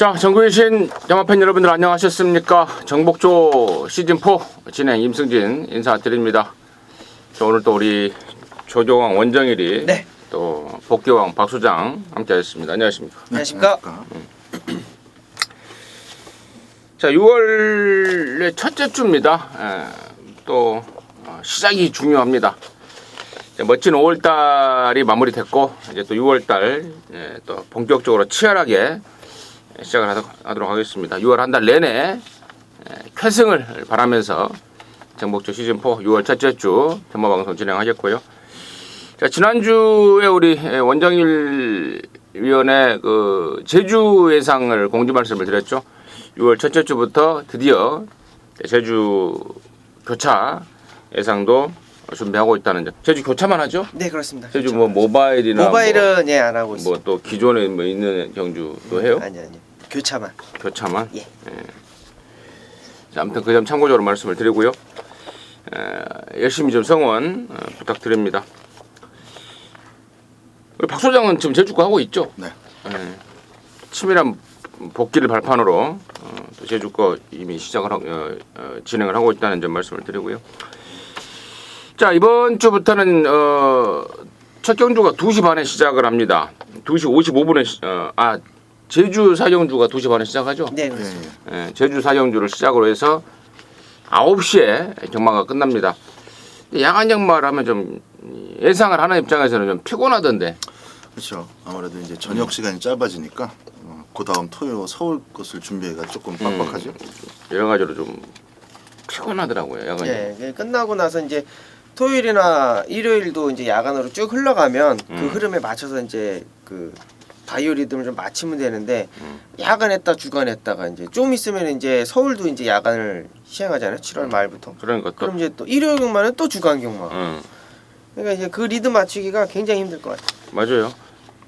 자, 전국에 계신 영화팬 여러분들 안녕하셨습니까? 정복조 시즌4 진행 임승진 인사드립니다. 자, 오늘 또 우리 조조왕 원정일이 네. 또 복귀왕 박소장 함께하셨습니다. 안녕하십니까? 안녕하십니까? 자, 6월의 첫째 주입니다. 또 시작이 중요합니다. 멋진 5월달이 마무리됐고 이제 또 6월달 또 본격적으로 치열하게 시작을 하도록 하겠습니다. 6월 한 달 내내 쾌승을 바라면서 정복조 시즌4 6월 첫째 주 대모방송 진행하겠고요. 자, 지난주에 우리 원정일 위원회 그 제주 예상을 공지 말씀을 드렸죠. 6월 첫째 주부터 드디어 제주 교차 예상도 준비하고 있다는 점. 제주 교차만 하죠? 네, 그렇습니다. 제주 뭐 모바일이나 모바일은 예, 안 하고 있습니다. 뭐 또 기존에 뭐 있는 경주도 해요? 아니요. 교차만. 교차만? 예. 자, 아무튼 그 점 참고적으로 말씀을 드리고요. 열심히 좀 성원 부탁드립니다. 우리 박 소장은 지금 제주거 하고 있죠? 네. 치밀한 복귀를 발판으로 또 제주거 이미 시작을 진행을 하고 있다는 점 말씀을 드리고요. 자, 이번 주부터는 첫 경주가 2시 반에 시작을 합니다. 2시 55분에 제주 사경주가 2시 반에 시작하죠? 네, 그렇습니다. 제주 사경주를 시작으로 해서 9시에 경마가 끝납니다. 야간 경마를 하면 좀 예상을 하는 입장에서는 좀 피곤하던데. 그렇죠. 아무래도 이제 저녁 시간이 짧아지니까 그 다음 토요 서울 것을 준비해가 조금 빡빡하죠. 여러 가지로 좀 피곤하더라고요. 야간. 예, 끝나고 나서 이제 토요일이나 일요일도 이제 야간으로 쭉 흘러가면 그 흐름에 맞춰서 이제 그 바이오리듬을 좀 맞추면 되는데 야간 했다 주간 했다가 이제 좀 있으면 이제 서울도 이제 야간을 시행하잖아요. 7월 말부터. 그러니까 또. 그럼 이제 또 일요일 경마는 또 주간 경마. 응. 그러니까 이제 그 리듬 맞추기가 굉장히 힘들 것 같아요. 맞아요.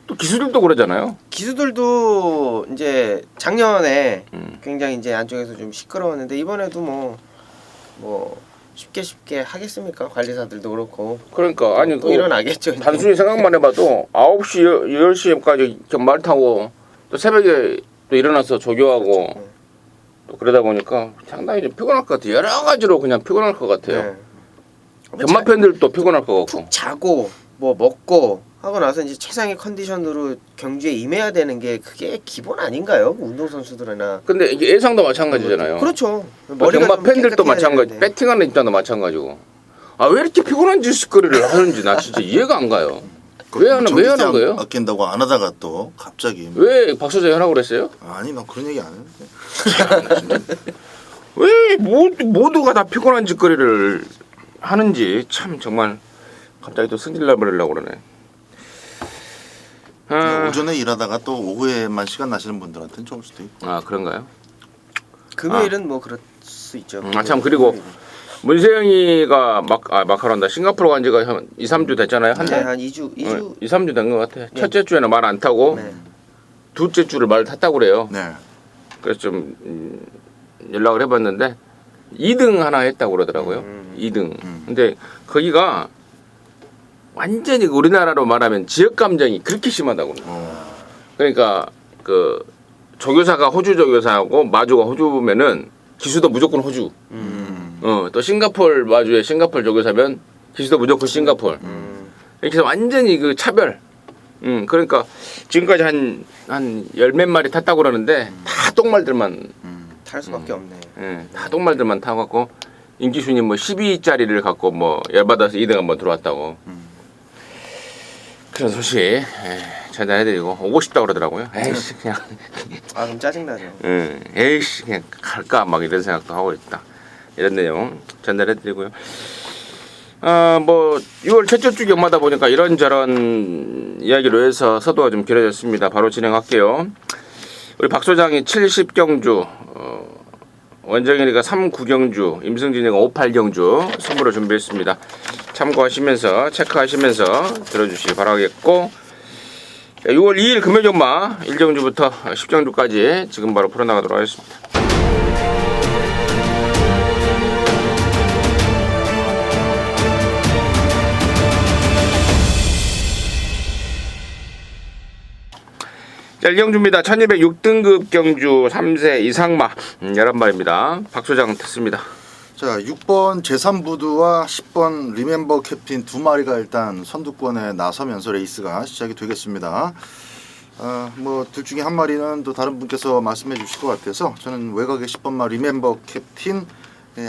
또 기수들도 그러잖아요. 기수들도 이제 작년에 굉장히 이제 안쪽에서 좀 시끄러웠는데 이번에도 뭐 쉽게 하겠습니까? 관리사들도 그렇고. 그러니까 아니 또 일어나겠죠. 단순히 생각만 해봐도 9시 10시까지 말 타고 또 새벽에 또 일어나서 조교하고 또 그러다 보니까 상당히 좀 피곤할 것 같아요. 여러 가지로 그냥 피곤할 것 같아요. 견마 팬들도 피곤할 것 같고. 푹 자고 뭐 먹고 하고 나서 이제 최상의 컨디션으로 경주에 임해야 되는 게 그게 기본 아닌가요? 운동선수들이나. 근데 이게 예상도 마찬가지잖아요. 그렇죠. 견마 좀 팬들도 깨끗해야 마찬가지. 되는데. 배팅하는 입장도 마찬가지고. 왜 이렇게 피곤한 짓거리를 하는지 나 진짜 이해가 안 가요. 왜 하는 거예요? 아낀다고 안 하다가 또 갑자기 왜 박 소장이 하라고 그랬어요? 아니 나 그런 얘기 안 했는데. 왜 모두가 다 피곤한 짓거리를 하는지 참 정말 갑자기 또 승질나 버리려고 그러네. 오전에 일하다가 또 오후에만 시간 나시는 분들한테는 좋을 수도 있고. 그런가요? 금요일은 뭐 그럴 수 있죠. 참 그리고 문세영이가 마카로한다. 싱가포르 간 지가 한 2, 3주 됐잖아요. 한 달? 한 2주 2, 3주 된 것 같아. 첫째 주에는 말 안 타고 둘째 주를 말 탔다고 그래요. 네. 그래서 좀 연락을 해봤는데 2등 하나 했다고 그러더라고요. 2등. 근데 거기가 완전히 우리나라로 말하면 지역 감정이 그렇게 심하다고. 그러니까 그 조교사가 호주 조교사하고 마주가 호주면은 기수도 무조건 호주. 또 싱가폴 마주에 싱가폴 조교사면 기수도 무조건 싱가폴. 이렇게 해서 완전히 그 차별. 그러니까 지금까지 한 10몇 마리 탔다고 그러는데 다 똥말들만 탈 수밖에 없네. 다 똥말들만 타갖고 임기순이 뭐 12짜리를 갖고 뭐 열받아서 2등 한번 들어왔다고. 그런 소식 전달해드리고 오고 싶다고 그러더라고요. 에이씨 그냥 그럼 짜증나죠. 에이씨 그냥 갈까 막 이런 생각도 하고 있다. 이런 내용 전달해드리고요. 뭐 6월 첫째 주 경마다 보니까 이런저런 이야기로 해서 서두가 좀 길어졌습니다. 바로 진행할게요. 우리 박 소장이 70경주, 원정일이가 39경주, 임승진이가 58경주 선물을 준비했습니다. 참고하시면서 체크하시면서 들어주시기 바라겠고 6월 2일 금요일 경마 1경주부터 10경주까지 지금 바로 풀어나가도록 하겠습니다. 자, 일경주입니다. 1206등급 경주 3세 이상마 11마리입니다. 박 소장 듣습니다. 자, 6번 제3부두와 10번 리멤버 캡틴 두 마리가 일단 선두권에 나서면서 레이스가 시작이 되겠습니다. 뭐 둘 중에 한 마리는 또 다른 분께서 말씀해 주실 것 같아서 저는 외곽의 10번마 리멤버 캡틴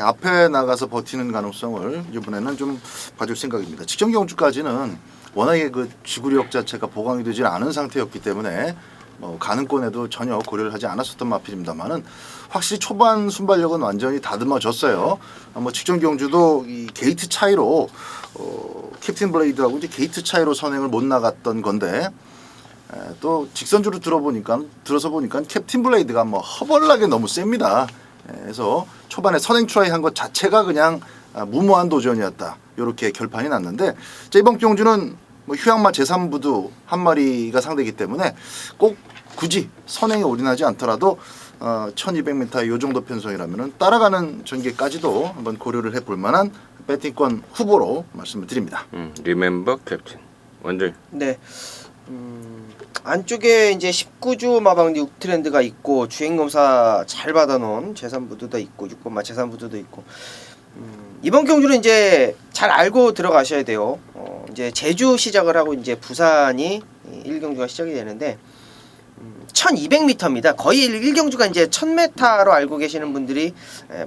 앞에 나가서 버티는 가능성을 이번에는 좀 봐줄 생각입니다. 직전 경주까지는 워낙에 그 지구력 자체가 보강이 되지 않은 상태였기 때문에 가능권에도 전혀 고려를 하지 않았었던 마필입니다만은 확실히 초반 순발력은 완전히 다듬어졌어요. 뭐 직전 경주도 이 게이트 차이로 캡틴 블레이드하고 이제 게이트 차이로 선행을 못 나갔던 건데 또 직선주로 들어서 보니까 캡틴 블레이드가 뭐 허벌나게 너무 셉니다. 그래서 초반에 선행 트라이 한 것 자체가 그냥 무모한 도전이었다. 이렇게 결판이 났는데 이번 경주는 뭐 휴양마 제3부두 한 마리가 상대이기 때문에 꼭 굳이 선행에 올인하지 않더라도 1200m 이 정도 편성이라면 따라가는 전개까지도 한번 고려를 해볼 만한 배팅권 후보로 말씀을 드립니다. 리멤버 캡틴 원장님. 네. 안쪽에 이제 19주 마방 6트렌드가 있고 주행검사 잘 받아놓은 제3부두도 있고 6번마 제3부두도 있고 이번 경주는 이제 잘 알고 들어가셔야 돼요. 이제 제주 시작을 하고 이제 부산이 1경주가 시작이 되는데 1200m입니다. 거의 1경주가 이제 1000m로 알고 계시는 분들이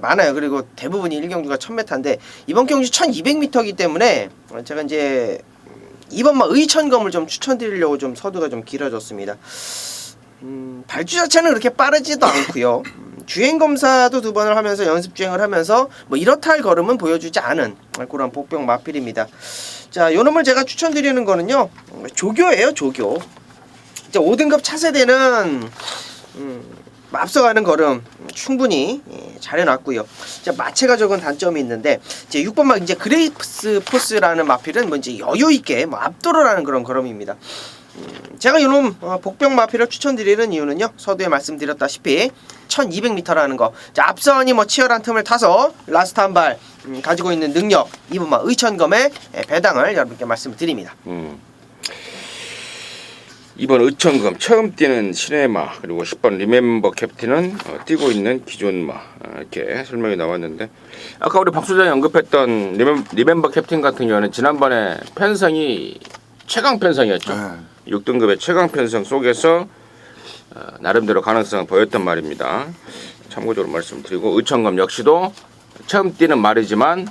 많아요. 그리고 대부분이 1경주가 1000m인데 이번 경주 1200m이기 때문에 제가 이제 이번마 의천검을 좀 추천드리려고 좀 서두가 좀 길어졌습니다. 발주 자체는 그렇게 빠르지도 않고요. 주행검사도 2번을 하면서 연습주행을 하면서 뭐 이렇다 할 걸음은 보여주지 않은 그런 복병 마필입니다. 자, 요 놈을 제가 추천드리는 거는요, 조교예요. 조교. 이제 5등급 차세대는 앞서가는 걸음 충분히 잘 해놨고요. 자, 마체가 적은 단점이 있는데 이제 6번마 이제 그레이스 포스라는 마필은 뭐 이제 여유 있게 뭐 압도를 하는 그런 걸음입니다. 제가 이놈 복병 마필을 추천드리는 이유는요, 서두에 말씀드렸다시피 1200m라는 거. 자, 앞선이 뭐 치열한 틈을 타서 라스트 한 발 가지고 있는 능력, 2번마 의천검의 배당을 여러분께 말씀을 드립니다. 2번 의천검 처음 뛰는 신해마, 그리고 10번 리멤버 캡틴은 뛰고 있는 기존마, 이렇게 설명이 나왔는데 아까 우리 박 소장이 언급했던 리멤버 캡틴 같은 경우는 지난번에 편성이 최강 편성이었죠. 6등급의 최강 편성 속에서 나름대로 가능성을 보였단 말입니다. 참고적으로 말씀드리고 의천검 역시도 처음 뛰는 말이지만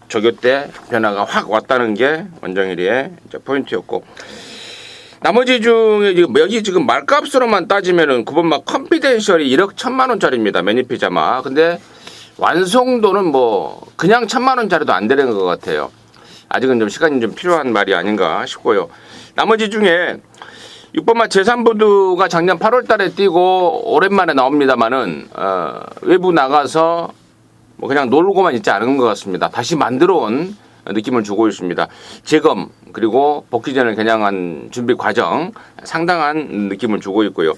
조교 때 변화가 확 왔다는 게 원정일이의 포인트였고, 나머지 중에 여기 지금 말값으로만 따지면은 9번마 컨피덴셜이 1억 1천만 원짜리입니다. 매니피자마. 근데 완성도는 뭐 그냥 1천만 원짜리도 안 되는 것 같아요. 아직은 좀 시간이 좀 필요한 말이 아닌가 싶고요. 나머지 중에 6번마 제3부두가 작년 8월 달에 뛰고 오랜만에 나옵니다만은 외부 나가서 뭐 그냥 놀고만 있지 않은 것 같습니다. 다시 만들어 온 느낌을 주고 있습니다. 재검 그리고 복귀 전을 겨냥한 준비 과정 상당한 느낌을 주고 있고요.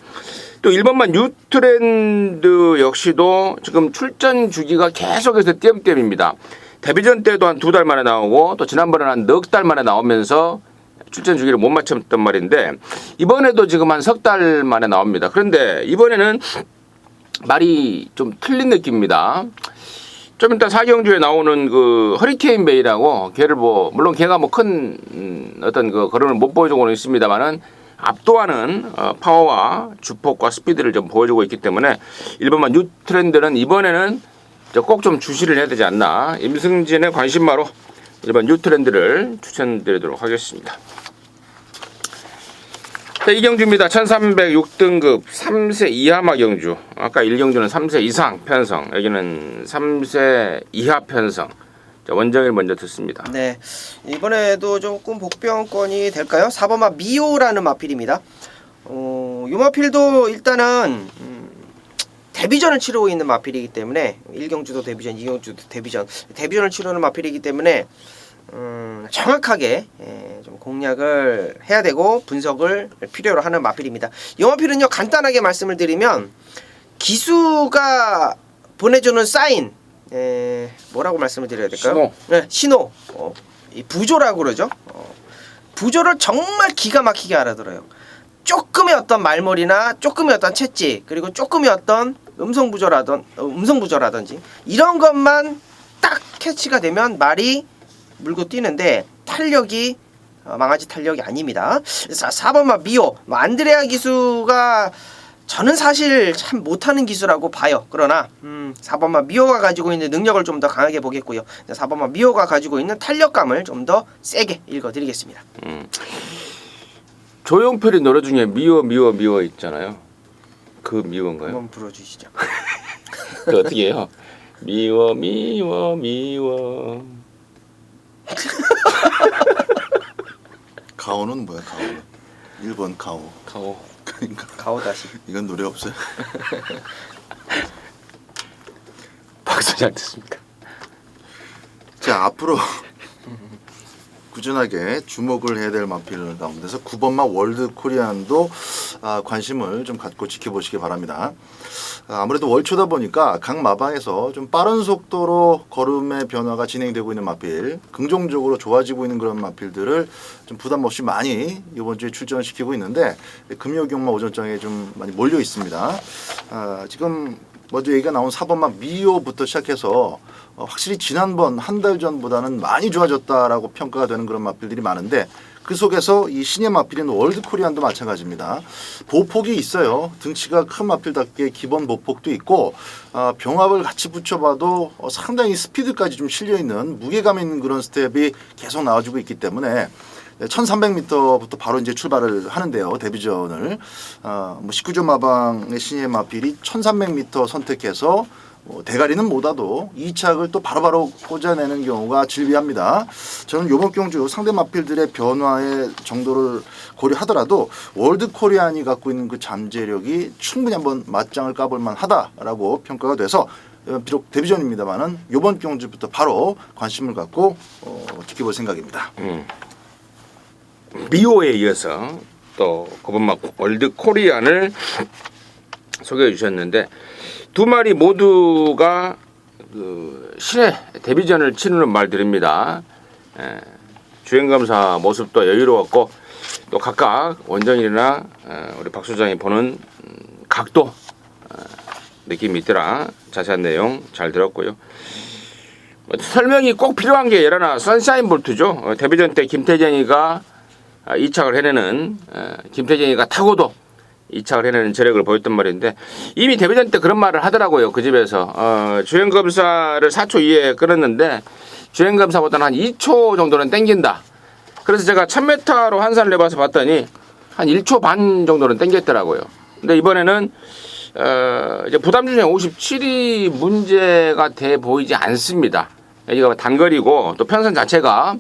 또 1번만 뉴트렌드 역시도 지금 출전 주기가 계속해서 띄엄띄엄입니다. 데뷔전 때도 한 2달 만에 나오고 또 지난번에는 한 넉 달 만에 나오면서 출전 주기를 못 맞췄던 말인데 이번에도 지금 한 석 달 만에 나옵니다. 그런데 이번에는 말이 좀 틀린 느낌입니다. 좀 이따 사경주에 나오는 그 허리케인 베이라고 걔를 뭐 물론 걔가 뭐 큰 어떤 그 걸음을 못 보여주고는 있습니다만은 압도하는 파워와 주폭과 스피드를 좀 보여주고 있기 때문에 1번만 뉴트렌드는 이번에는 꼭 좀 주시를 해야 되지 않나. 임승진의 관심마로 1번 뉴트렌드를 추천드리도록 하겠습니다. 자, 이 경주입니다. 1306등급 3세 이하마 경주. 아까 1경주는 3세 이상 편성, 여기는 3세 이하 편성. 자, 원정일 먼저 듣습니다. 네, 이번에도 조금 복병권이 될까요? 4번마 미오라는 마필입니다. 요 마필도 일단은 데뷔전을 치르고 있는 마필이기 때문에 1경주도 데뷔전, 2경주도 데뷔전을 치르는 마필이기 때문에 정확하게 좀 공략을 해야 되고 분석을 필요로 하는 마필입니다. 이 마필은요, 간단하게 말씀을 드리면 기수가 보내주는 사인, 뭐라고 말씀을 드려야 될까요? 신호. 네, 신호. 이 부조라고 그러죠. 부조를 정말 기가 막히게 알아들어요. 조금의 어떤 말머리나 조금의 어떤 채찍 그리고 조금의 어떤 음성 부조라든지 이런 것만 딱 캐치가 되면 말이 물고 뛰는데 탄력이 망아지 탄력이 아닙니다. 4번마 미오 안드레아 기수가 저는 사실 참 못하는 기수라고 봐요. 그러나 4번마 미오가 가지고 있는 능력을 좀 더 강하게 보겠고요. 4번마 미오가 가지고 있는 탄력감을 좀 더 세게 읽어드리겠습니다. 조용필이 노래 중에 미워 있잖아요. 그 미워인가요? 한번 불러주시죠. 그 어떻게 해요? 미워 가오는 뭐야 가오는? 1번 가오. 가오. 그러니까 가오다시. 이건 노래 없어요. 박수 잘 듣습니다. 자 앞으로 꾸준하게 주목을 해야 될 마필 가운데서 9번마 월드 코리안도 관심을 좀 갖고 지켜보시기 바랍니다. 아무래도 월초다 보니까 각 마방에서 좀 빠른 속도로 걸음의 변화가 진행되고 있는 마필, 긍정적으로 좋아지고 있는 그런 마필들을 좀 부담 없이 많이 이번 주에 출전을 시키고 있는데 금요경마 오전장에 좀 많이 몰려 있습니다. 지금 먼저 얘기가 나온 4번마 미오부터 시작해서 확실히 지난번 한 달 전보다는 많이 좋아졌다라고 평가가 되는 그런 마필들이 많은데 그 속에서 이 신예 마필인 월드 코리안도 마찬가지입니다. 보폭이 있어요. 등치가 큰 마필답게 기본 보폭도 있고 병합을 같이 붙여봐도 상당히 스피드까지 좀 실려있는 무게감 있는 그런 스텝이 계속 나와주고 있기 때문에 1300m부터 바로 이제 출발을 하는데요. 데뷔전을 19점 마방의 신예 마필이 1300m 선택해서 대가리는 못와도 2착을 또 바로바로 꽂아내는 경우가 질비합니다. 저는 이번 경주 상대 마필들의 변화의 정도를 고려하더라도 월드 코리안이 갖고 있는 그 잠재력이 충분히 한번 맞짱을 까볼 만하다라고 평가가 돼서 비록 데뷔전입니다만은 이번 경주부터 바로 관심을 갖고 지켜볼 생각입니다. 미오에 이어서 또 고번마 월드 코리안을 소개해 주셨는데 두 마리 모두가 그 신의 데뷔전을 치르는 말들입니다. 주행검사 모습도 여유로웠고 또 각각 원정일이나 우리 박 소장이 보는 각도 느낌이 있더라. 자세한 내용 잘 들었고요. 설명이 꼭 필요한 게 예라나 선샤인 볼트죠. 데뷔전 때 김태정이가 2착을 해내는 김태정이가 타고도 2착을 해내는 저력을 보였단 말인데 이미 데뷔전 때 그런 말을 하더라고요. 그 집에서 주행검사를 4초 이에 끊었는데 주행검사보다는 한 2초 정도는 땡긴다. 그래서 제가 1000m로 환산을 해봐서 봤더니 한 1초 반 정도는 땡겼더라고요. 근데 이번에는 이제 부담주행 57이 문제가 돼 보이지 않습니다. 여기가 단거리고 또 편선 자체가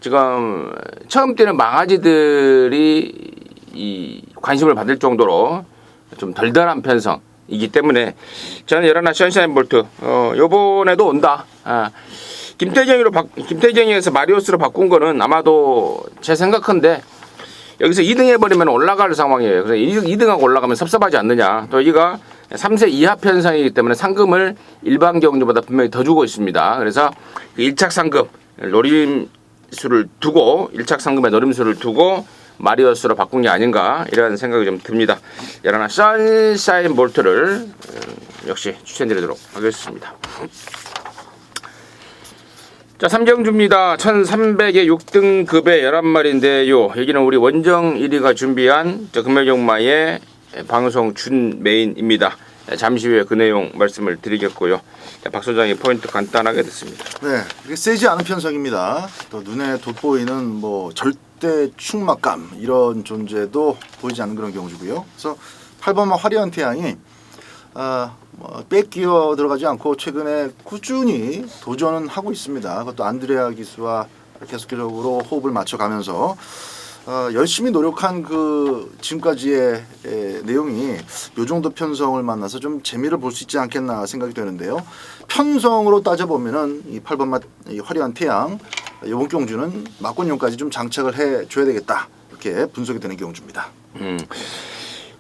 지금 처음 뛰는 망아지들이 이 관심을 받을 정도로 좀 덜덜한 편성이기 때문에 저는 열하나 션샤인 볼트 요번에도 온다. 김태정이에서 마리오스로 바꾼 거는 아마도 제 생각인데 여기서 2등 해버리면 올라갈 상황이에요. 그래서 2등하고 올라가면 섭섭하지 않느냐. 또 여기가 3세 이하 편성이기 때문에 상금을 일반 경주보다 분명히 더 주고 있습니다. 그래서 1착 상금 노림수를 두고 1착 상금의 노림수를 두고 마리오스로 바꾼 게 아닌가 이런 생각이 좀 듭니다. 열하나 선샤인 볼트를 역시 추천드리도록 하겠습니다. 자, 3경주입니다. 1300에 6등급의 11마리인데요. 여기는 우리 원정 1위가 준비한 금요경마의 방송 준 메인입니다. 잠시 후에 그 내용 말씀을 드리겠고요. 박 소장의 포인트 간단하게 듣습니다. 네, 이게 세지 않은 편성입니다. 또 눈에 돋보이는 뭐 절대 충막감 이런 존재도 보이지 않는 그런 경주고요. 그래서 8번마 화려한 태양이 뺏기어 들어가지 않고 최근에 꾸준히 도전은 하고 있습니다. 그것도 안드레아 기수와 계속적으로 호흡을 맞춰가면서 열심히 노력한 그 지금까지의 내용이 요 정도 편성을 만나서 좀 재미를 볼 수 있지 않겠나 생각이 되는데요. 편성으로 따져보면은 이 8번마 이 화려한 태양 이번 경주는 막권용까지 좀 장착을 해줘야 되겠다 이렇게 분석이 되는 경주입니다.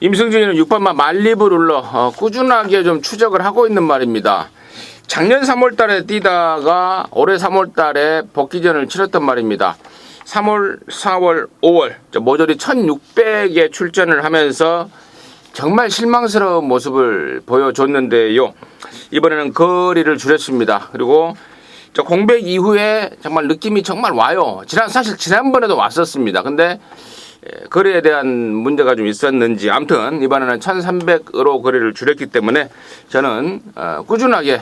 임승준이는 6번마 말리브 룰러 꾸준하게 좀 추적을 하고 있는 말입니다. 작년 3월달에 뛰다가 올해 3월달에 복귀전을 치렀단 말입니다. 3월, 4월, 5월 모조리 1600에 출전을 하면서 정말 실망스러운 모습을 보여줬는데요. 이번에는 거리를 줄였습니다. 그리고 저 공백 이후에 정말 느낌이 정말 와요. 사실 지난번에도 왔었습니다. 근데 거리에 대한 문제가 좀 있었는지 아무튼 이번에는 1300으로 거리를 줄였기 때문에 저는 꾸준하게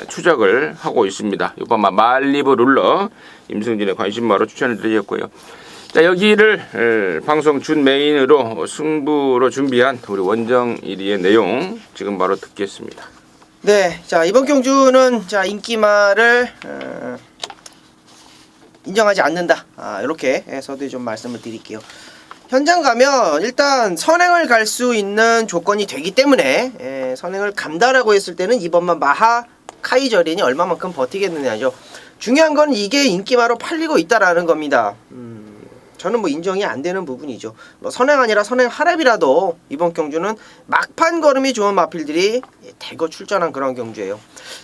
추적을 하고 있습니다. 이번 말리브 룰러 임승진의 관심마로 추천을 드리겠고요. 자, 여기를 방송 준 메인으로 승부로 준비한 우리 원정일이의 내용 지금 바로 듣겠습니다. 네, 자 이번 경주는 자 인기마를 인정하지 않는다. 이렇게 해서도 좀 말씀을 드릴게요. 현장 가면 일단 선행을 갈 수 있는 조건이 되기 때문에 선행을 간다라고 했을 때는 이번만 마하 카이저린이 얼마만큼 버티겠느냐죠. 중요한 건 이게 인기마로 팔리고 있다라는 겁니다. 저는 뭐 인정이 안 되는 부분이죠. 뭐 선행 아니라 선행 하랩이라도 이번 경주는 막판 걸음이 좋은 마필들이 대거 출전한 그런 경주예요.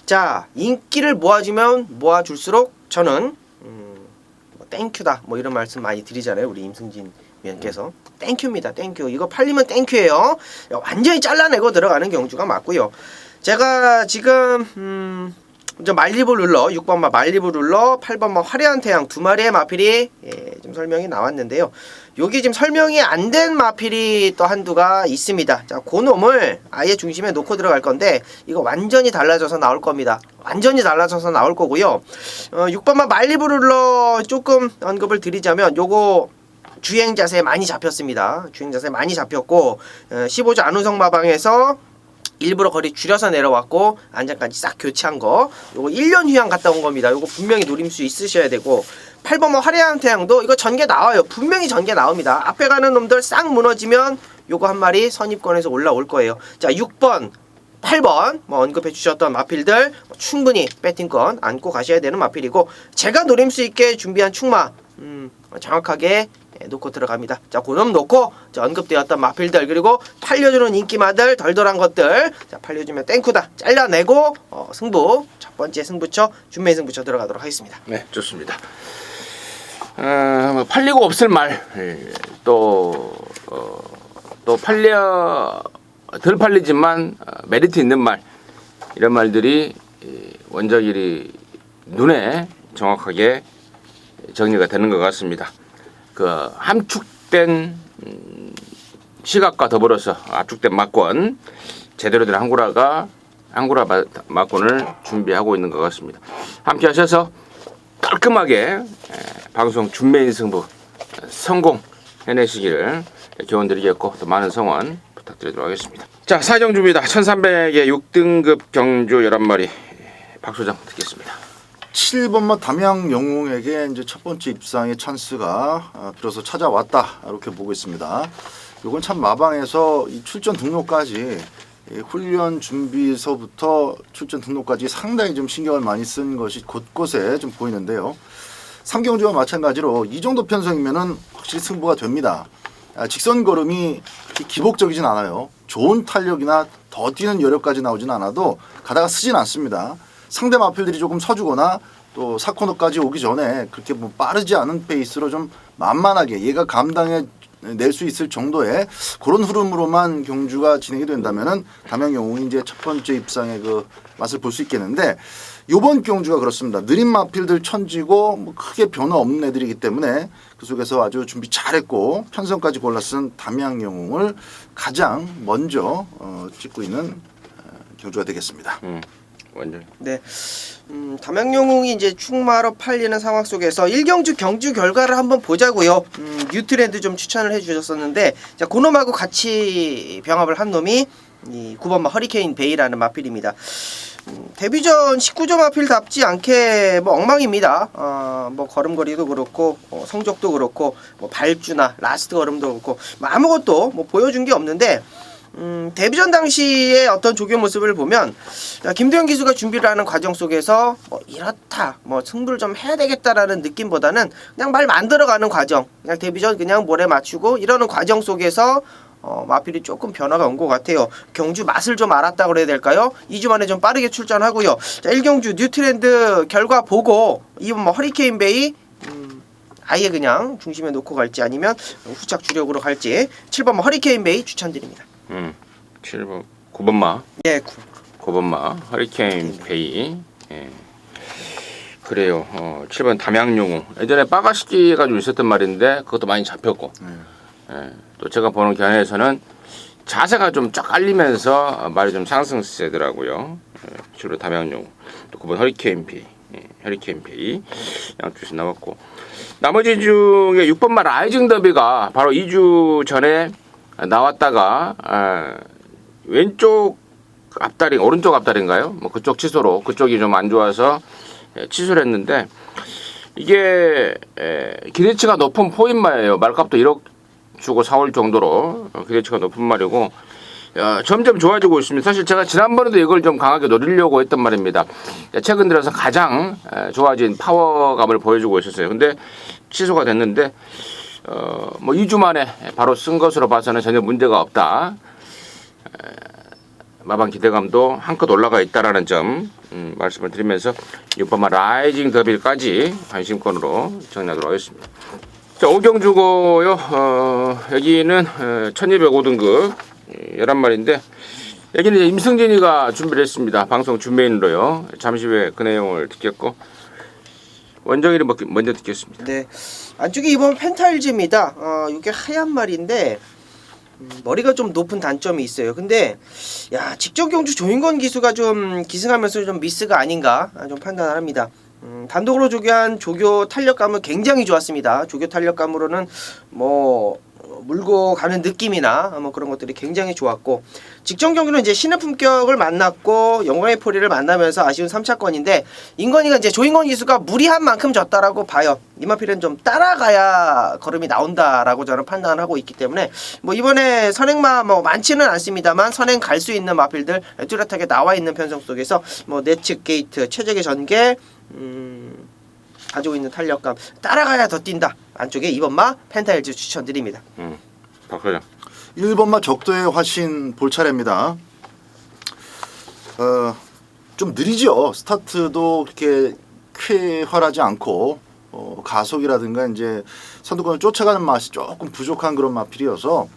자, 인기를 모아주면 모아줄수록 저는 뭐 땡큐다 뭐 이런 말씀 많이 드리잖아요. 우리 임승진 위원께서 땡큐입니다. 땡큐. 이거 팔리면 땡큐예요. 완전히 잘라내고 들어가는 경주가 맞고요. 제가 지금 말리브 룰러 6번마 말리브 룰러 8번마 화려한 태양 두 마리의 마필이 좀 설명이 나왔는데요. 여기 지금 설명이 안 된 마필이 또 한두가 있습니다. 자, 그 놈을 아예 중심에 놓고 들어갈 건데 이거 완전히 달라져서 나올 겁니다. 완전히 달라져서 나올 거고요. 6번마 말리브 룰러 조금 언급을 드리자면 요거 주행 자세 많이 잡혔습니다. 주행 자세 많이 잡혔고 15조 안우성 마방에서 일부러 거리 줄여서 내려왔고 안장까지 싹 교체한 거 요거 1년 휴양 갔다 온 겁니다. 요거 분명히 노림수 있으셔야 되고 8번 화려한 태양도 이거 전개 나와요. 분명히 전개 나옵니다. 앞에 가는 놈들 싹 무너지면 요거 한 마리 선입권에서 올라올 거예요. 자 6번 8번 뭐 언급해 주셨던 마필들 충분히 배팅권 안고 가셔야 되는 마필이고 제가 노림수 있게 준비한 충마 정확하게 놓고 들어갑니다. 자, 그놈 놓고 자, 언급되었던 마필들 그리고 팔려주는 인기마들 덜덜한 것들 자, 팔려주면 땡쿠다 잘라내고 승부 첫 번째 승부처 준매 승부처 들어가도록 하겠습니다. 네, 좋습니다. 팔리고 없을 말 또 덜 팔리지만 메리트 있는 말 이런 말들이 원작일이 눈에 정확하게 정리가 되는 것 같습니다. 그 함축된 시각과 더불어서 압축된 막권 제대로 된 항구라 막권을 준비하고 있는 것 같습니다. 함께 하셔서 깔끔하게 방송 준매인 승부 성공 해내시기를 기원드리겠고 또 많은 성원 부탁드리도록 하겠습니다. 자, 4경주입니다. 1300의 6등급 경주 11마리 박소장 듣겠습니다. 7번마 담양 영웅에게 이제 첫 번째 입상의 찬스가 비로소 찾아왔다 이렇게 보고 있습니다. 이건 참 마방에서 이 출전 등록까지 훈련 준비서부터 출전 등록까지 상당히 좀 신경을 많이 쓴 것이 곳곳에 좀 보이는데요. 3경주와 마찬가지로 이 정도 편성이면은 확실히 승부가 됩니다. 직선 걸음이 기복적이진 않아요. 좋은 탄력이나 더 뛰는 여력까지 나오진 않아도 가다가 쓰진 않습니다. 상대 마필들이 조금 서주거나 또 사코너까지 오기 전에 그렇게 뭐 빠르지 않은 페이스로 좀 만만하게 얘가 감당해 낼 수 있을 정도의 그런 흐름으로만 경주가 진행이 된다면은 담양 영웅이 이제 첫 번째 입상의 그 맛을 볼 수 있겠는데 이번 경주가 그렇습니다. 느린 마필들 천지고 뭐 크게 변화 없는 애들이기 때문에 그 속에서 아주 준비 잘했고 편성까지 골라 쓴 담양 영웅을 가장 먼저 찍고 있는 경주가 되겠습니다. 완전. 네. 담양영웅이 이제 충마로 팔리는 상황 속에서 1경주 경주 결과를 한번 보자고요. 뉴트랜드 좀 추천을 해주셨었는데 자, 그놈하고 같이 병합을 한 놈이 이 9번마 허리케인 베이라는 마필입니다. 데뷔전 19조 마필답지 않게 뭐 엉망입니다. 뭐 걸음걸이도 그렇고 성적도 그렇고 뭐 발주나 라스트 걸음도 그렇고 뭐 아무것도 뭐 보여준 게 없는데 데뷔전 당시의 어떤 조교 모습을 보면 김도현 기수가 준비를 하는 과정 속에서 뭐 이렇다 뭐 승부를 좀 해야 되겠다라는 느낌보다는 그냥 말 만들어가는 과정 그냥 데뷔전 그냥 몰에 맞추고 이러는 과정 속에서 마필이 조금 변화가 온 것 같아요. 경주 맛을 좀 알았다 그래야 될까요? 2주 만에 좀 빠르게 출전하고요. 자, 1경주 뉴트랜드 결과 보고 이번 뭐 허리케인 베이 아예 그냥 중심에 놓고 갈지 아니면 후착 주력으로 갈지 7번 허리케인 베이 추천드립니다. 7번 9번마. 예, 9번마 허리케인 베이. 예. 그래요. 7번 담양용우. 예전에 빠가시기가 좀 있었던 말인데 그것도 많이 잡혔고. 예. 또 제가 보는 견해에서는 자세가 좀 쫙 깔리면서 말이 좀 상승세더라고요. 7번 담양용우. 또 9번 허리케인 베이. 예. 허리케인 베이 양쪽에서 나왔고. 나머지 중에 6번마 라이징 더비가 바로 2주 전에 나왔다가 왼쪽 앞다리, 오른쪽 앞다리인가요? 뭐 그쪽 취소로 그쪽이 좀 안 좋아서 취소를 했는데 이게 기대치가 높은 포인마예요. 말값도 1억 주고 4월 정도로 기대치가 높은 말이고 점점 좋아지고 있습니다. 사실 제가 지난번에도 이걸 좀 강하게 노리려고 했던 말입니다. 최근 들어서 가장 좋아진 파워감을 보여주고 있었어요. 근데 취소가 됐는데 뭐 2주 만에 바로 쓴 것으로 봐서는 전혀 문제가 없다. 마방 기대감도 한껏 올라가 있다라는 점 말씀을 드리면서 6번마 라이징 더빌까지 관심권으로 정리하도록 하겠습니다. 자, 오경주고요. 여기는 1205등급 11마리인데 여기는 이제 임승진이가 준비를 했습니다. 방송 준메인으로요. 잠시 후에 그 내용을 듣겠고 원정이를 먼저 듣겠습니다. 네, 안쪽에 이번 펜타일즈입니다. 이게 하얀 말인데 머리가 좀 높은 단점이 있어요. 근데 야, 직전 경주 조인권 기수가 좀 기승하면서 좀 미스가 아닌가 좀 판단을 합니다. 단독으로 조교한 조교 탄력감은 굉장히 좋았습니다. 조교 탄력감으로는 뭐 물고 가는 느낌이나 뭐 그런 것들이 굉장히 좋았고 직전 경기는 이제 신의 품격을 만났고 영광의 포리를 만나면서 아쉬운 3차권인데 인건이가 이제 조인권 기수가 무리한 만큼 졌다라고 봐요. 이마필은 좀 따라가야 걸음이 나온다라고 저는 판단하고 있기 때문에 뭐 이번에 선행마 뭐 많지는 않습니다만 선행 갈 수 있는 마필들 뚜렷하게 나와 있는 편성 속에서 뭐 내측 게이트 최적의 전개 가지고 있는 탄력감 따라가야 더 뛴다. 안쪽에 2번마 펜타일즈 추천드립니다. 박 소장. 1번마 적도의 화신 볼 차례입니다. 좀 느리죠. 스타트도 그렇게 쾌활하지 않고 가속이라든가 이제 선두권을 쫓아가는 맛이 조금 부족한 그런 마필이어서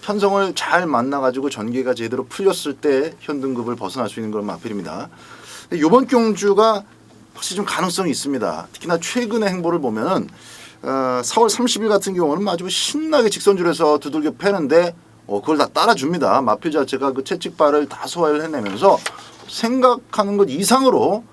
편성을 잘 만나가지고 전개가 제대로 풀렸을 때 현등급을 벗어날 수 있는 그런 마필입니다. 이번 경주가 확실히 좀 가능성이 있습니다. 특히나 최근의 행보를 보면은 4월 30일 같은 경우는 아주 신나게 직선줄에서 두들겨 패는데 그걸 다 따라줍니다. 마필 자체가 그 채찍발을 다 소화를 해내면서 생각하는 것 이상으로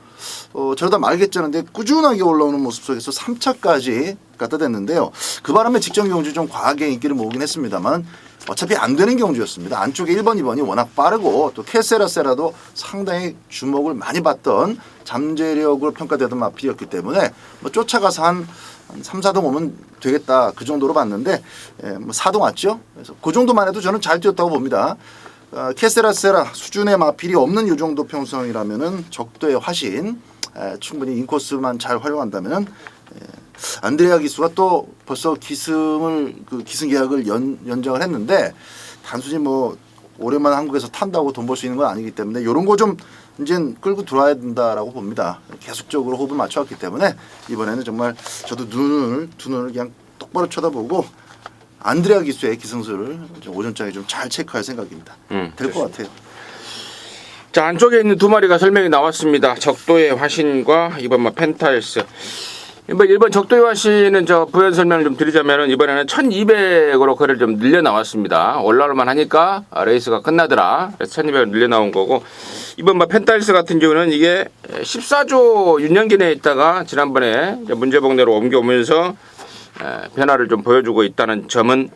저러다 말겠자는데 꾸준하게 올라오는 모습 속에서 3차까지 갖다 댔는데요. 그 바람에 직전 경주 좀 과하게 인기를 모으긴 했습니다만 어차피 안 되는 경주였습니다. 안쪽에 1번, 2번이 워낙 빠르고 또 케세라세라도 상당히 주목을 많이 받던 잠재력으로 평가되던 마필이었기 때문에 뭐 쫓아가서 한 3, 4동 오면 되겠다 그 정도로 봤는데 뭐 4동 왔죠. 그래서 그 정도만 해도 저는 잘 뛰었다고 봅니다. 케세라세라 수준의 마필이 없는 이 정도 평성이라면은 적도의 화신 충분히 인코스만 잘 활용한다면은 안드레아 기수가 또 벌써 기승 계약을 연장을 했는데 단순히 뭐 오랜만에 한국에서 탄다고 돈 벌 수 있는 건 아니기 때문에 이런 거 좀 이제 끌고 들어와야 된다라고 봅니다. 계속적으로 호흡을 맞춰왔기 때문에 이번에는 정말 저도 두 눈을 그냥 똑바로 쳐다보고 안드레아 기수의 기승수를 오전장에 좀 잘 체크할 생각입니다. 될 것 같아요. 자, 안쪽에 있는 두 마리가 설명이 나왔습니다. 적도의 화신과 이번 펜타일스. 이번 적도의 화신은 저 부연 설명을 좀 드리자면은 이번에는 1200으로 거래를 좀 늘려 나왔습니다. 올라올만 하니까 레이스가 끝나더라. 그래서 1200으로 늘려 나온 거고 이번 펜타일스 같은 경우는 이게 14조 윤년기 내에 있다가 지난번에 문제봉내로 옮겨오면서 변화를 좀 보여주고 있다는 점은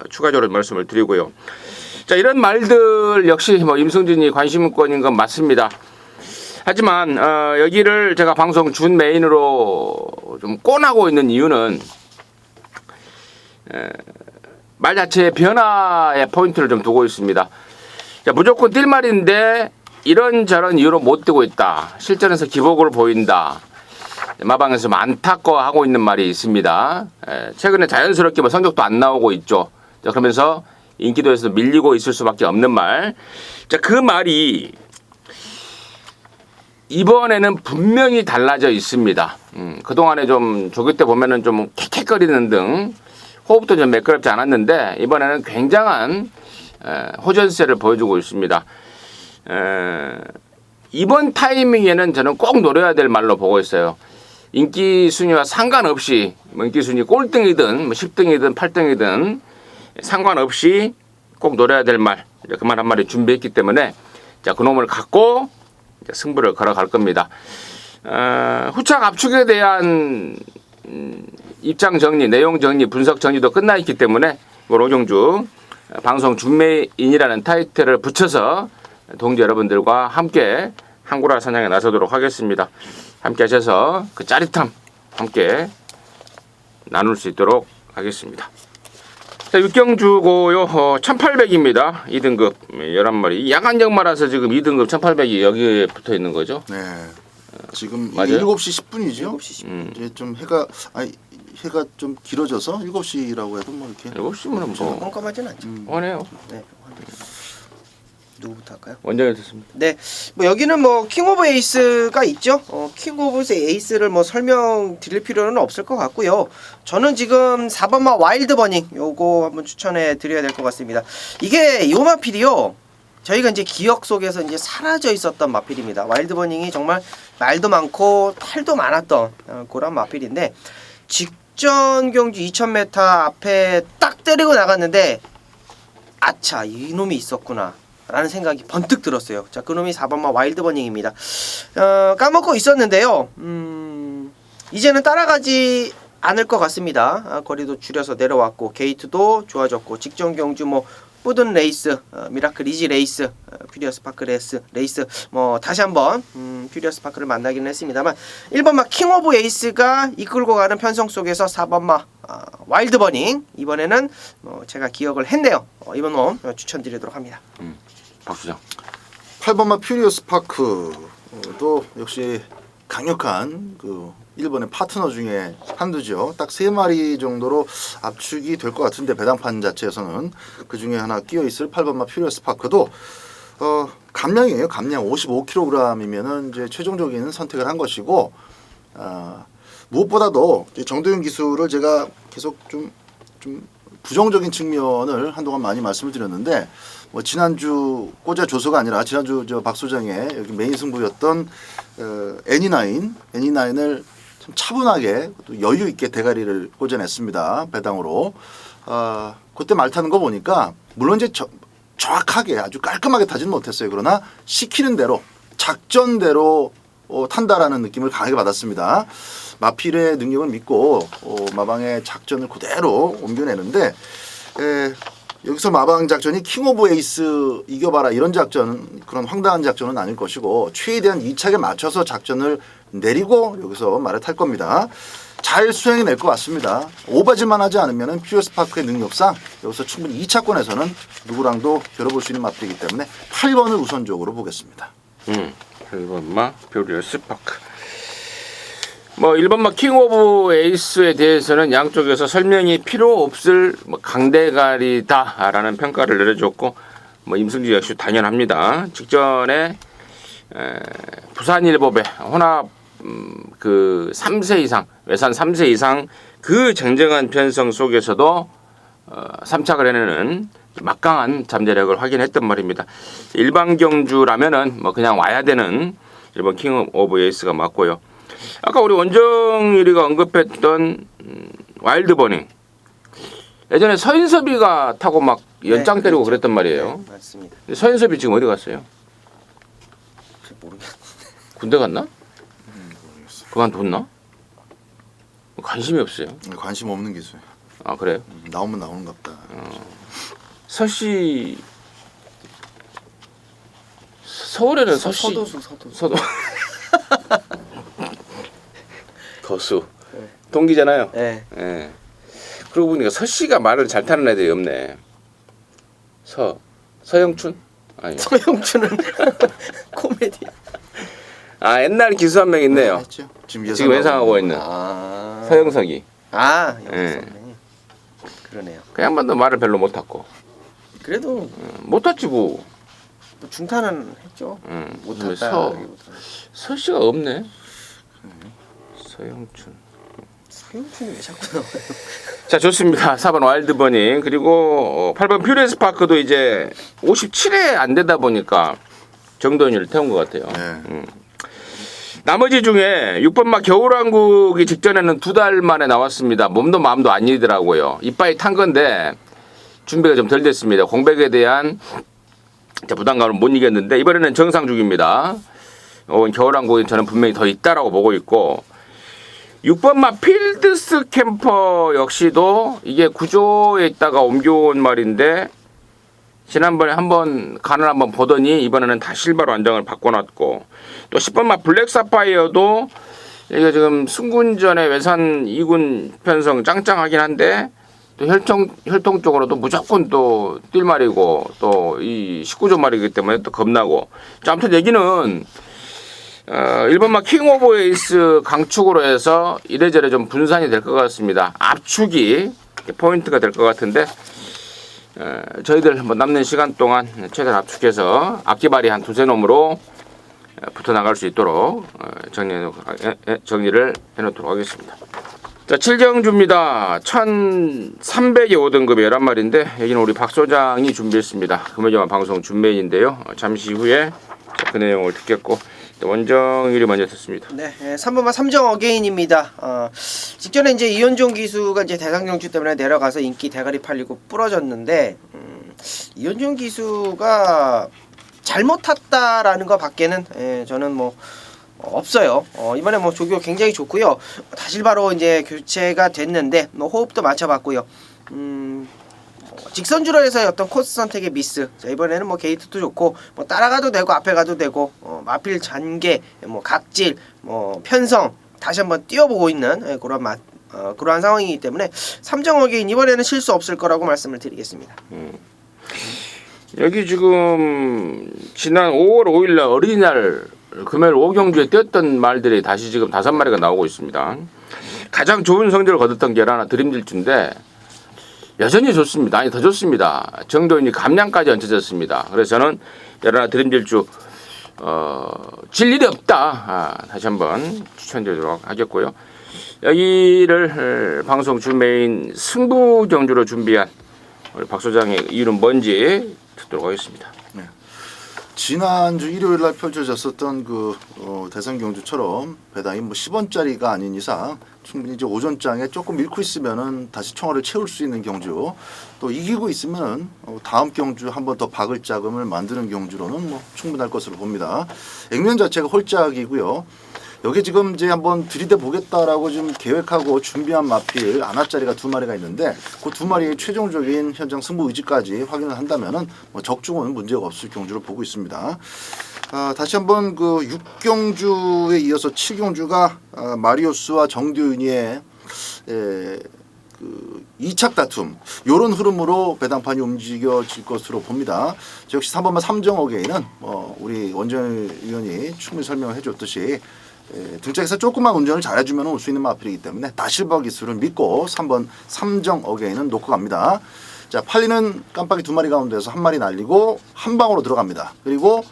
추가적으로 말씀을 드리고요. 자, 이런 말들 역시 뭐 임승진이 관심권인 건 맞습니다. 하지만 여기를 제가 방송 준 메인으로 좀 꼬나고 있는 이유는 말 자체의 변화의 포인트를 좀 두고 있습니다. 자, 무조건 뛸 말인데 이런저런 이유로 못 뛰고 있다. 실전에서 기복을 보인다. 마방에서 안타까워하고 있는 말이 있습니다. 최근에 자연스럽게 뭐 성적도 안 나오고 있죠. 자, 그러면서 인기도에서 밀리고 있을 수밖에 없는 말. 자, 그 말이 이번에는 분명히 달라져 있습니다. 그동안에 좀 조교 때 보면은 좀 킥킥거리는 등 호흡도 좀 매끄럽지 않았는데 이번에는 굉장한 호전세를 보여주고 있습니다. 이번 타이밍에는 저는 꼭 노려야 될 말로 보고 있어요. 인기 순위와 상관없이 인기 순위 꼴등이든 뭐 10등이든 8등이든 상관없이 꼭 노려야 될 말, 그 말 한 마디 준비했기 때문에 자, 그놈을 갖고 이제 승부를 걸어갈 겁니다. 후착 압축에 대한 입장 정리, 내용 정리, 분석 정리도 끝나 있기 때문에 오종주 방송 준매인이라는 타이틀을 붙여서 동지 여러분들과 함께 한구라 사냥에 나서도록 하겠습니다. 함께 하셔서 그 짜릿함 함께 나눌 수 있도록 하겠습니다. 자, 육경주고요. 1800입니다. 2등급 11마리. 야간 역마라서 지금 2등급 1800이 여기에 붙어 있는 거죠. 네. 지금 맞아요? 7시 10분이죠. 7시 10분. 이제 좀 해가 좀 길어져서 7시라고 해도 뭐 이렇게 7시면 뭐 깜깜하진 않죠. 원해요. 네. 누구부터 할까요? 원장이 됐습니다. 네, 뭐 여기는 뭐 킹 오브 에이스가 있죠. 킹 오브 에이스를 뭐 설명드릴 필요는 없을 것 같고요. 저는 지금 4번마 와일드 버닝 요거 한번 추천해 드려야 될 것 같습니다. 이게 요 마필이요. 저희가 이제 기억 속에서 이제 사라져 있었던 마필입니다. 와일드 버닝이 정말 말도 많고 탈도 많았던 그런 마필인데 직전 경주 2000m 앞에 딱 때리고 나갔는데 아차 이놈이 있었구나 라는 생각이 번뜩 들었어요. 자, 그놈이 4번마 와일드 버닝입니다. 까먹고 있었는데요. 이제는 따라가지 않을 것 같습니다. 거리도 줄여서 내려왔고 게이트도 좋아졌고 직전 경주 뭐 뿌든 레이스, 미라클 이지 레이스, 퓨리어스 파크 레이스 뭐 다시 한번 퓨리어스 파크를 만나기는 했습니다만 1번마 킹 오브 에이스가 이끌고 가는 편성 속에서 4번마 와일드 버닝 이번에는 제가 기억을 했네요. 이번 놈 추천드리도록 합니다. 박수장. 8번마 퓨리어스 파크도 역시 강력한 그 일본의 파트너 중에 한두죠. 딱 3마리 정도로 압축이 될 것 같은데 배당판 자체에서는 그 중에 하나 끼어 있을 8번마 퓨리어스 파크도 감량이에요. 감량 55kg이면은 이제 최종적인 선택을 한 것이고 무엇보다도 정도윤 기술을 제가 계속 좀 부정적인 측면을 한동안 많이 말씀을 드렸는데 뭐 지난주 꽂아줘서가 아니라 지난주 박 소장의 여기 메인 승부였던 애니나인을 참 차분하게 또 여유 있게 대가리를 꽂아냈습니다. 배당으로. 그때 말 타는 거 보니까 물론 이제 정확하게 아주 깔끔하게 타지는 못했어요. 그러나 시키는 대로 작전대로 탄다라는 느낌을 강하게 받았습니다. 마필의 능력을 믿고 마방의 작전을 그대로 옮겨내는데 여기서 마방 작전이 킹 오브 에이스 이겨봐라 이런 작전 그런 황당한 작전은 아닐 것이고 최대한 이착에 맞춰서 작전을 내리고 여기서 말을 탈 겁니다. 잘 수행해낼 것 같습니다. 오버질만 하지 않으면 퓨리어스 파크의 능력상 여기서 충분히 2차권에서는 누구랑도 겨뤄볼 수 있는 마필이기 때문에 8번을 우선적으로 보겠습니다. 8번마 퓨리어스 파크. 뭐 1번마 킹 오브 에이스에 대해서는 양쪽에서 설명이 필요 없을 뭐 강대가리다라는 평가를 내려줬고 뭐 임승주 역시 당연합니다. 직전에 부산일보배 혼합 그 3세 이상 외산 3세 이상 그 쟁쟁한 편성 속에서도 3착을 해내는 막강한 잠재력을 확인했단 말입니다. 일반 경주라면은 뭐 그냥 와야 되는 일본 킹 오브 에이스가 맞고요. 아까 우리 원정일이가 언급했던 와일드 버닝 예전에 서인섭이가 타고 막 연장 때리고 그렇죠. 그랬단 말이에요. 네, 맞습니다. 근데 서인섭이 지금 어디 갔어요? 모르겠어요. 군대 갔나? 그만뒀나? 관심이 없어요. 관심 없는 기술. 아 그래요? 나오면 나오는갑다. 서씨 서울에는 서씨 서도수. 서도 거수 동기잖아요. 네. 예. 그러고 보니까 서씨가 말을 잘 타는 애들이 없네. 서영춘? 아니. 서영춘은 코미디. 아 옛날 기수 한 명 있네요. 했죠. 지금 예상하고 있는 서영석이. 여기 예. 있었네. 그러네요. 그 양반도 말을 별로 못 탔고. 그래도 못 탔지 뭐. 뭐 중탄은 했죠. 응. 못 근데 탔다. 서씨가 없네. 서영춘이 왜 자꾸 나와요? 자, 좋습니다. 4번 와일드버닝. 그리고 8번 퓨리스 파크도 이제 57회 안 되다 보니까 정도현이를 태운 것 같아요. 네. 나머지 중에 6번 막 겨울왕국이 직전에는 2달 만에 나왔습니다. 몸도 마음도 아니더라고요. 이빠이 탄 건데 준비가 좀 덜 됐습니다. 공백에 대한 부담감을 못 이겼는데 이번에는 정상 중입니다. 겨울왕국이 저는 분명히 더 있다라고 보고 있고 6번 막 필드스 캠퍼 역시도 이게 구조에 있다가 옮겨온 말인데 지난번에 한번 간을 한번 보더니 이번에는 다 실바로 안장을 바꿔놨고 또 10번 막 블랙 사파이어도 이게 지금 승군전의 외산 2군 편성 짱짱하긴 한데 또 혈통 쪽으로도 무조건 또 뛸 말이고 또 이 19조 말이기 때문에 또 겁나고 자, 아무튼 얘기는 1번 막 킹 오브 에이스 강축으로 해서 이래저래 좀 분산이 될 것 같습니다. 압축이 포인트가 될 것 같은데 저희들 한번 남는 시간 동안 최대한 압축해서 악기발이 한 2-3놈으로 붙어 나갈 수 있도록 정리를 해놓도록 하겠습니다. 자, 7경주입니다. 1300의 5등급이 11마리인데 여기는 우리 박 소장이 준비했습니다. 금요일만 방송 준비인데요. 잠시 후에 그 내용을 듣겠고 원정일이 먼저 듣습니다. 네, 3번만 삼정 어게인입니다. 직전에 이제 이현종 기수가 이제 대상경주 때문에 내려가서 인기 대가리 팔리고 부러졌는데 이현종 기수가 잘못 탔다라는 거 밖에는 저는 뭐 없어요. 이번에 뭐 조교 굉장히 좋고요. 다시 바로 이제 교체가 됐는데 호흡도 맞춰봤고요. 직선주로 해서 어떤 코스 선택의 미스. 자, 이번에는 뭐 게이트도 좋고 뭐 따라가도 되고 앞에 가도 되고 마필 잔개, 뭐 각질, 뭐 편성 다시 한번 뛰어보고 있는 그러한 상황이기 때문에 삼정 어게인 이번에는 실수 없을 거라고 말씀을 드리겠습니다. 여기 지금 지난 5월 5일날 어린이날 금요일 5경주에 뛰었던 말들이 다시 지금 5마리가 나오고 있습니다. 가장 좋은 성적을 거뒀던 게 하나 드림질주인데 여전히 좋습니다. 아니 더 좋습니다. 정도인이 감량까지 얹혀졌습니다. 그래서 저는 여러나 드림질주 질 일이 없다. 다시 한번 추천드리도록 하겠고요. 여기를 방송 주 메인 승부 경주로 준비한 우리 박 소장의 이유는 뭔지 듣도록 하겠습니다. 네. 지난주 일요일 날 펼쳐졌었던 그 대선 경주처럼 배당이 뭐 10원짜리가 아닌 이상 충분히 이제 오전장에 조금 잃고 있으면은 다시 총알을 채울 수 있는 경주, 또 이기고 있으면은 다음 경주 한 번 더 박을 자금을 만드는 경주로는 뭐 충분할 것으로 봅니다. 액면 자체가 홀짝이고요. 여기 지금 이제 한번 들이대 보겠다라고 지금 계획하고 준비한 마필 안화짜리가 2마리가 있는데 그 2마리의 최종적인 현장 승부 의지까지 확인을 한다면은 뭐 적중은 문제가 없을 경주로 보고 있습니다. 다시 한번 그 6경주에 이어서 7경주가 마리오스와 정도윤이의 그 2착 다툼 이런 흐름으로 배당판이 움직여질 것으로 봅니다. 역시 3번만 삼정 어게인은 우리 원정 위원이 충분히 설명을 해줬듯이 등짝에서 조금만 운전을 잘해주면 올 수 있는 마필이기 때문에 다실버 기술을 믿고 3번 삼정 어게인은 놓고 갑니다. 자, 팔리는 깜빡이 2마리 가운데서 1마리 날리고 한 방으로 들어갑니다. 그리고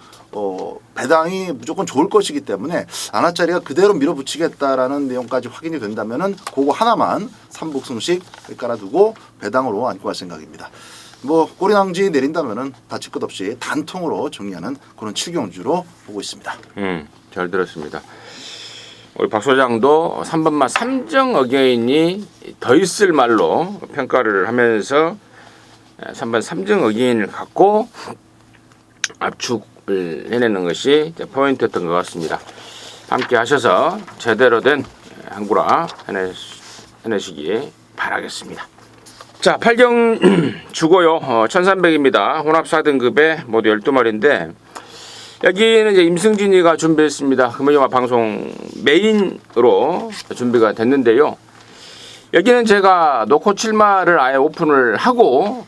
배당이 무조건 좋을 것이기 때문에 안화짜리가 그대로 밀어붙이겠다라는 내용까지 확인이 된다면은 그거 하나만 삼복승식 깔아두고 배당으로 안고 갈 생각입니다. 뭐 꼬리낭지 내린다면은 다칠 것 없이 단통으로 정리하는 그런 7경주로 보고 있습니다. 잘 들었습니다. 우리 박 소장도 3번만 삼정 어게인이 더 있을 말로 평가를 하면서 3번 삼정 어게인을 갖고 압축을 해내는 것이 포인트였던 것 같습니다. 함께 하셔서 제대로 된 한구라 해내시기 바라겠습니다. 자, 8경 주고요. 1300입니다. 혼합 4등급에 모두 12마리인데 여기는 이제 임승진이가 준비했습니다. 금요일 방송 메인으로 준비가 됐는데요. 여기는 제가 놓고 7마를 아예 오픈을 하고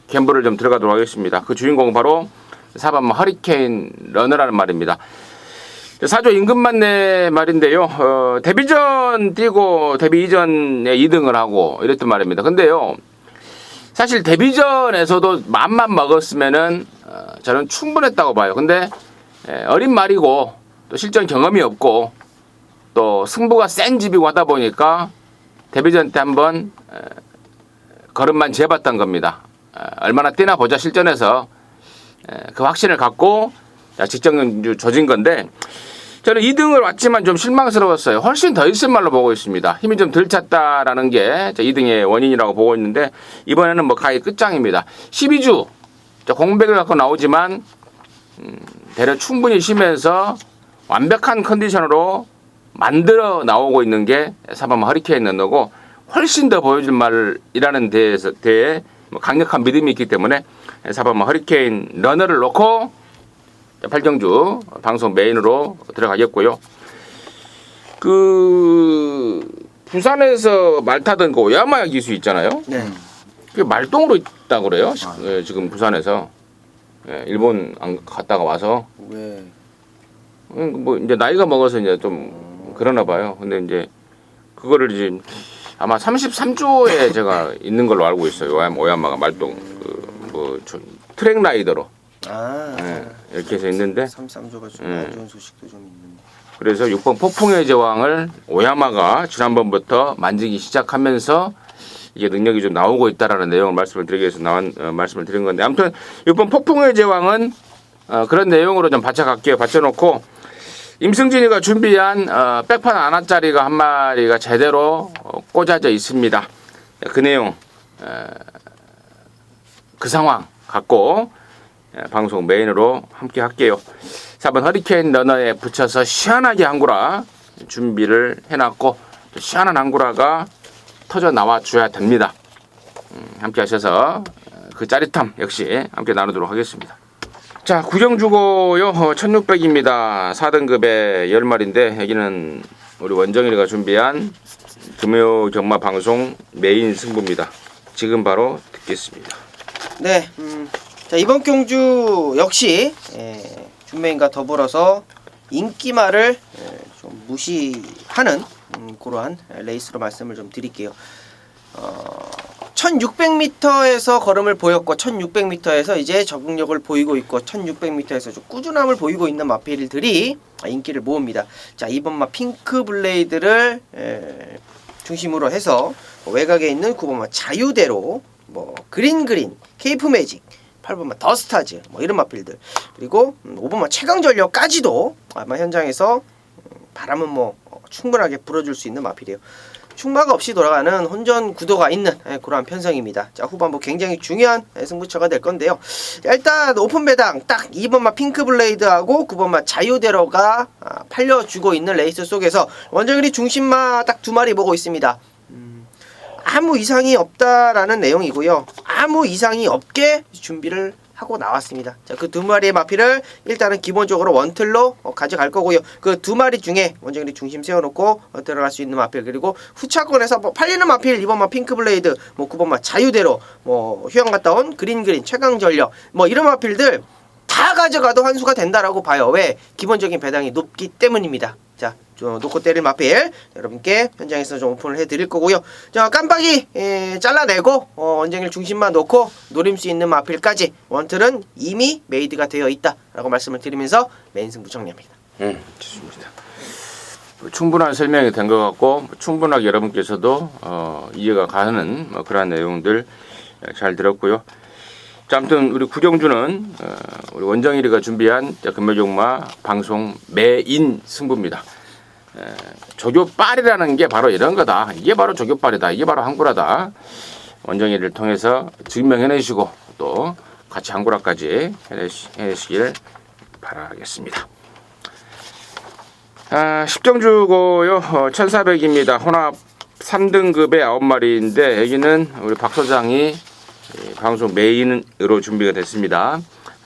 갬블을 좀 들어가도록 하겠습니다. 그 주인공은 바로 4번 허리케인 러너라는 말입니다. 4조 임금만내 말인데요. 데뷔전 뛰고 데뷔 이전에 2등을 하고 이랬던 말입니다. 근데요, 사실 데뷔전에서도 맘만 먹었으면은 저는 충분했다고 봐요. 근데 어린 말이고 또 실전 경험이 없고 또 승부가 센 집이고 하다 보니까 데뷔전 때 한번 걸음만 재봤던 겁니다. 얼마나 뛰나 보자 실전에서 그 확신을 갖고 직전주 조진 건데 저는 2등을 왔지만 좀 실망스러웠어요. 훨씬 더 있을 말로 보고 있습니다. 힘이 좀 덜 찼다라는 게 2등의 원인이라고 보고 있는데 이번에는 뭐 가히 끝장입니다. 12주 공백을 갖고 나오지만 대략 충분히 쉬면서 완벽한 컨디션으로 만들어 나오고 있는 게 사바마 허리케인 러너고 훨씬 더 보여줄 말이라는 데에 강력한 믿음이 있기 때문에 사바마 허리케인 러너를 놓고 8경주 방송 메인으로 들어가겠고요. 그 부산에서 말 타던 그 오야마 기수 있잖아요. 네. 그게 말똥으로 있다고 그래요. 지금 부산에서 일본 갔다가 와서 왜? 뭐 이제 나이가 먹어서 이제 좀 그러나 봐요. 근데 이제 그거를 이제 아마 33조에 제가 있는 걸로 알고 있어요. 오야마가 말똥 뭐 트랙 라이더로 이렇게 해서 있는데 33조가 좀 안 좋은 소식도 좀 있는데. 그래서 6번 폭풍의 제왕을 오야마가 지난번부터 만지기 시작하면서 이게 능력이 좀 나오고 있다라는 내용을 말씀을 드리기 위해서 말씀을 드린 건데 아무튼 6번 폭풍의 제왕은 그런 내용으로 좀 받쳐갈게요. 받쳐놓고 임승진이가 준비한 백판 안화짜리가 한 마리가 제대로 꽂아져 있습니다. 그 내용 그 상황 갖고 방송 메인으로 함께 할게요. 4번 허리케인 러너에 붙여서 시원하게 한구라 준비를 해놨고 시원한 한구라가 터져 나와 줘야 됩니다. 함께 하셔서 그 짜릿함 역시 함께 나누도록 하겠습니다. 자, 구경주고요. 1600입니다. 4등급의 10마리인데 여기는 우리 원정일이가 준비한 금요 경마 방송 메인 승부입니다. 지금 바로 듣겠습니다. 네. 자, 이번 경주 역시 준메인과 더불어서 인기말을 좀 무시하는 그러한 레이스로 말씀을 좀 드릴게요. 1600m에서 걸음을 보였고 1600m에서 이제 적응력을 보이고 있고 1600m에서 좀 꾸준함을 보이고 있는 마필들이 인기를 모읍니다. 자, 이번 마 핑크 블레이드를 중심으로 해서 외곽에 있는 9번마 자유대로 뭐 그린 케이프 매직 8번마 더스타즈 뭐 이런 마필들 그리고 5번마 최강전력까지도 아마 현장에서 바람은 뭐 충분하게 불어줄 수 있는 마필이에요. 충마가 없이 돌아가는 혼전 구도가 있는 그러한 편성입니다. 자, 후반부 굉장히 중요한 승부처가 될 건데요. 자, 일단 오픈 배당 딱 2번마 핑크 블레이드하고 9번마 자유대로가 팔려주고 있는 레이스 속에서 원정일이 중심마 딱 두 마리 보고 있습니다. 아무 이상이 없다라는 내용이고요. 아무 이상이 없게 준비를 하고 나왔습니다. 자, 그 두 마리의 마필을 일단은 기본적으로 원틀로 가져갈 거고요. 그 두 마리 중에 원정일이 중심 세워놓고 들어갈 수 있는 마필 그리고 후차권에서 뭐 팔리는 마필 2번마 핑크블레이드 뭐 9번마 자유대로 뭐 휴양 갔다 온 그린 최강전력 뭐 이런 마필들 다 가져가도 환수가 된다라고 봐요. 왜? 기본적인 배당이 높기 때문입니다. 자, 놓고 때릴 마필 여러분께 현장에서 좀 오픈을 해드릴 거고요. 자, 깜빡이 잘라내고 원정일 중심만 놓고 노릴 수 있는 마필까지 원틀은 이미 메이드가 되어 있다라고 말씀을 드리면서 메인 승부 정리합니다. 좋습니다. 충분한 설명이 된 것 같고 충분하게 여러분께서도 이해가 가는 그러한 내용들 잘 들었고요. 자, 아무튼 우리 구경주는 우리 원정일이가 준비한 금요종마 방송 메인 승부입니다. 조교빨이라는 게 바로 이런 거다. 이게 바로 조교빨이다. 이게 바로 한구라다. 원정일을 통해서 증명해내시고 또 같이 한구라까지 해내시길 바라겠습니다. 10경주고요. 1400입니다. 혼합 3등급의 9마리인데 여기는 우리 박 소장이 방송 메인으로 준비가 됐습니다.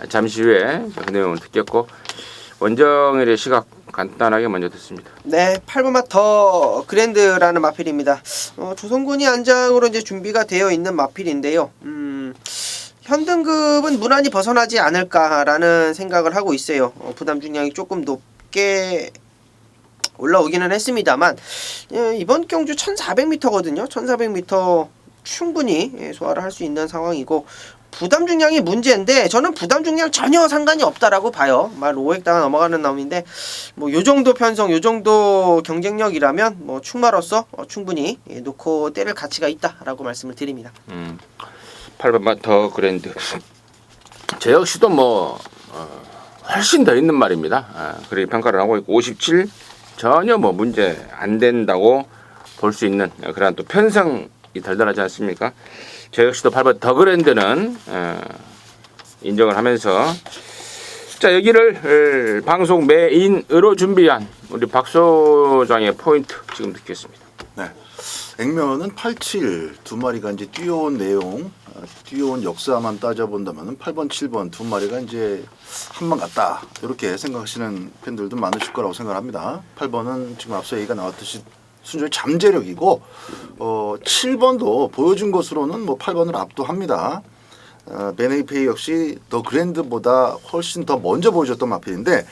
잠시 후에 그 내용을 듣겠고 원정일의 시각 간단하게 먼저 듣습니다. 네, 8번마 더 그랜드라는 마필입니다. 조선군이 안장으로 이제 준비가 되어 있는 마필인데요. 현등급은 무난히 벗어나지 않을까라는 생각을 하고 있어요. 부담 중량이 조금 높게 올라오기는 했습니다만 이번 경주 1400m거든요. 1400m 충분히 소화를 할 수 있는 상황이고 부담 중량이 문제인데 저는 부담 중량 전혀 상관이 없다라고 봐요. 말 5헥타가 넘어가는 놈인데 뭐 요 정도 편성, 요 정도 경쟁력이라면 뭐 충마로서 충분히 놓고 때릴 가치가 있다라고 말씀을 드립니다. 8번 더 그랜드. 저 역시도 뭐 훨씬 더 있는 말입니다. 그렇게 평가를 하고 있고 57 전혀 뭐 문제 안 된다고 볼 수 있는 그런 또 편성이 달달하지 않습니까? 저 역시도 8번 더 그랜드는 인정을 하면서 자 여기를 방송 메인으로 준비한 우리 박 소장의 포인트 지금 듣겠습니다. 네. 액면은 87 두 마리가 이제 뛰어온 내용, 뛰어온 역사만 따져본다면은 8번, 7번 두 마리가 이제 한번 갔다 이렇게 생각하시는 팬들도 많으실 거라고 생각합니다. 8번은 지금 앞서 얘기가 나왔듯이 순전히 잠재력이고 7번도 보여준 것으로는 뭐 8번을 압도합니다. 베네이페이 역시 더 그랜드보다 훨씬 더 먼저 보여줬던 마필인데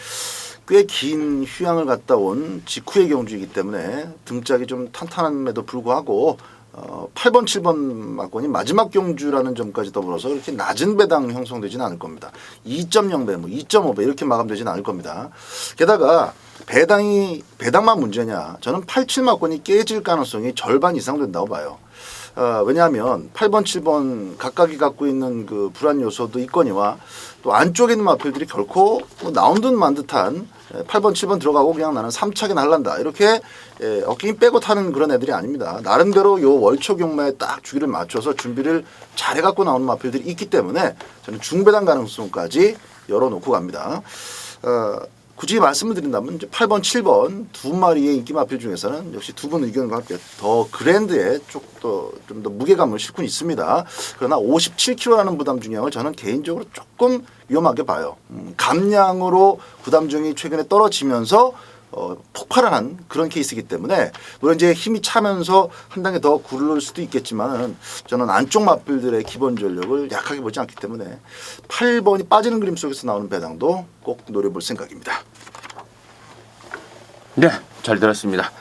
꽤 긴 휴양을 갔다 온 직후의 경주이기 때문에 등짝이 좀 탄탄함에도 불구하고 8번, 7번 막권이 마지막 경주라는 점까지 더불어서 그렇게 낮은 배당 형성되지는 않을 겁니다. 2.0배, 뭐 2.5배 이렇게 마감되지는 않을 겁니다. 게다가 배당만 문제냐? 저는 8, 7 막권이 깨질 가능성이 절반 이상 된다고 봐요. 왜냐하면 8번, 7번 각각이 갖고 있는 그 불안 요소도 있거니와 또 안쪽에 있는 마필들이 결코 뭐 나온 듯 만 듯한 8번, 7번 들어가고 그냥 나는 3차게 날란다 이렇게 어깨 힘 빼고 타는 그런 애들이 아닙니다. 나름대로 요 월초 경마에 딱 주기를 맞춰서 준비를 잘해 갖고 나오는 마필들이 있기 때문에 저는 중배당 가능성까지 열어놓고 갑니다. 굳이 말씀을 드린다면 이제 8번, 7번 두 마리의 인기 마필 중에서는 역시 두 분 의견과 함께 더 그랜드에 좀 더 무게감을 싣고 있습니다. 그러나 57kg라는 부담 중량을 저는 개인적으로 조금 위험하게 봐요. 감량으로 부담 중이 최근에 떨어지면서 폭발을 한 그런 케이스이기 때문에 물론 이제 힘이 차면서 한 단계 더 구를 수도 있겠지만은 저는 안쪽 마필들의 기본 전력을 약하게 보지 않기 때문에 8번이 빠지는 그림 속에서 나오는 배당도 꼭 노려볼 생각입니다. 네, 잘 들었습니다.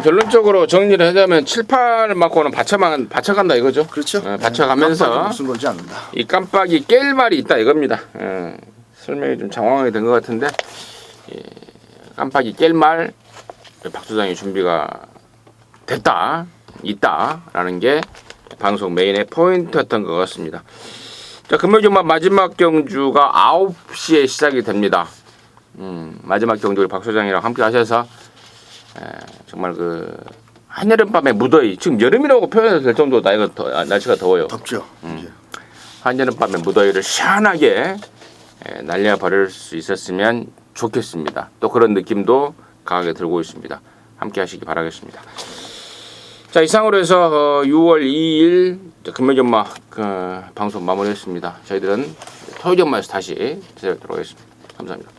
결론적으로 정리를 하자면 7, 8을 맞고는 받쳐간다 이거죠. 그렇죠. 받쳐가면서 무슨 걸지 않는다. 이 깜빡이 깰 말이 있다 이겁니다. 설명이 좀 장황하게 된 것 같은데 깜빡이 깰 말 박 소장이 준비가 있다라는 게 방송 메인의 포인트였던 것 같습니다. 자, 금요일 주말 마지막 경주가 9시에 시작이 됩니다. 마지막 경주를 박 소장이랑 함께 하셔서 정말 그 한여름밤의 무더위, 지금 여름이라고 표현해도 될 정도로 날씨가 더워요. 덥죠. 한여름밤의 무더위를 시원하게 날려버릴 수 있었으면 좋겠습니다. 또 그런 느낌도 강하게 들고 있습니다. 함께 하시기 바라겠습니다. 자, 이상으로 해서 6월 2일 금요일 전마 방송 마무리했습니다. 저희들은 토요일 전마에서 다시 찾아뵙도록 하겠습니다. 감사합니다.